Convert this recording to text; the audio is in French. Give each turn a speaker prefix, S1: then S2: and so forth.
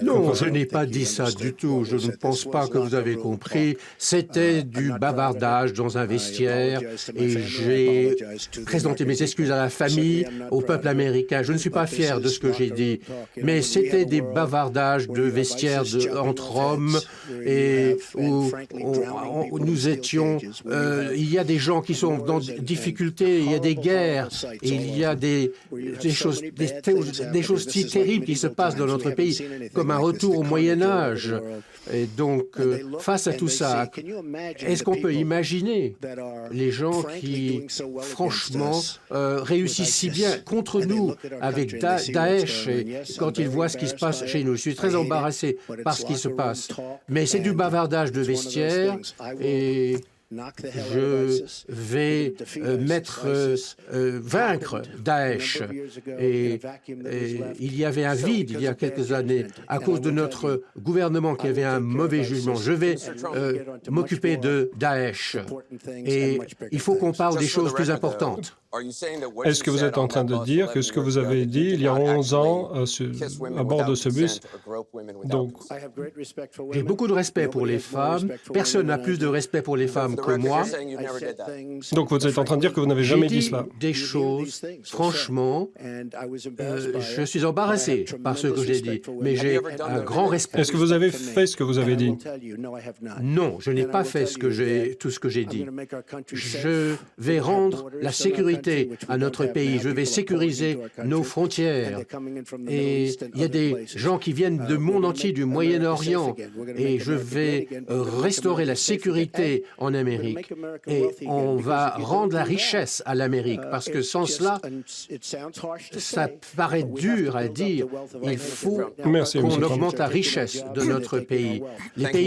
S1: Non, je n'ai pas dit ça du tout. Je ne pense pas que vous avez compris. C'était du bavardage dans un vestiaire et j'ai présenté mes excuses à la famille, au peuple américain. Je ne suis pas fier de ce que j'ai dit, mais c'était des bavardages de vestiaire entre hommes et où nous étions... il y a des gens qui sont dans des difficultés, il y a des guerres, il y a des choses si terribles qui se passent dans notre pays, comme un retour au Moyen-Âge. Et donc, face à tout ça, est-ce qu'on peut imaginer les gens qui, franchement, réussissent si bien contre nous avec Daesh, et quand ils voient ce qui se passe chez nous? Je suis très embarrassé par ce qui se passe. Mais c'est du bavardage de vestiaire et... je vais vaincre Daesh. Et il y avait un vide il y a quelques années à cause de notre gouvernement qui avait un mauvais jugement. Je vais m'occuper de Daesh. Et il faut qu'on parle des choses plus importantes.
S2: Est-ce que vous êtes en train de dire que ce que vous avez dit il y a 11 ans à bord de ce bus, donc...
S1: J'ai beaucoup de respect pour les femmes. Personne n'a plus de respect pour les femmes que moi.
S2: Donc vous êtes en train de dire que vous n'avez jamais dit cela?
S1: Des choses, franchement, je suis embarrassé par ce que j'ai dit, mais j'ai un grand respect.
S2: Est-ce que vous avez fait ce que vous avez dit?
S1: Non, je n'ai pas fait tout ce que j'ai dit. Je vais rendre la sécurité à notre pays. Je vais sécuriser nos frontières. Et il y a des gens qui viennent du monde entier, du Moyen-Orient, et je vais restaurer la sécurité en Amérique. Et on va rendre la richesse à l'Amérique, parce que sans cela, ça paraît dur à dire. Il faut qu'on augmente la richesse de notre pays. Les pays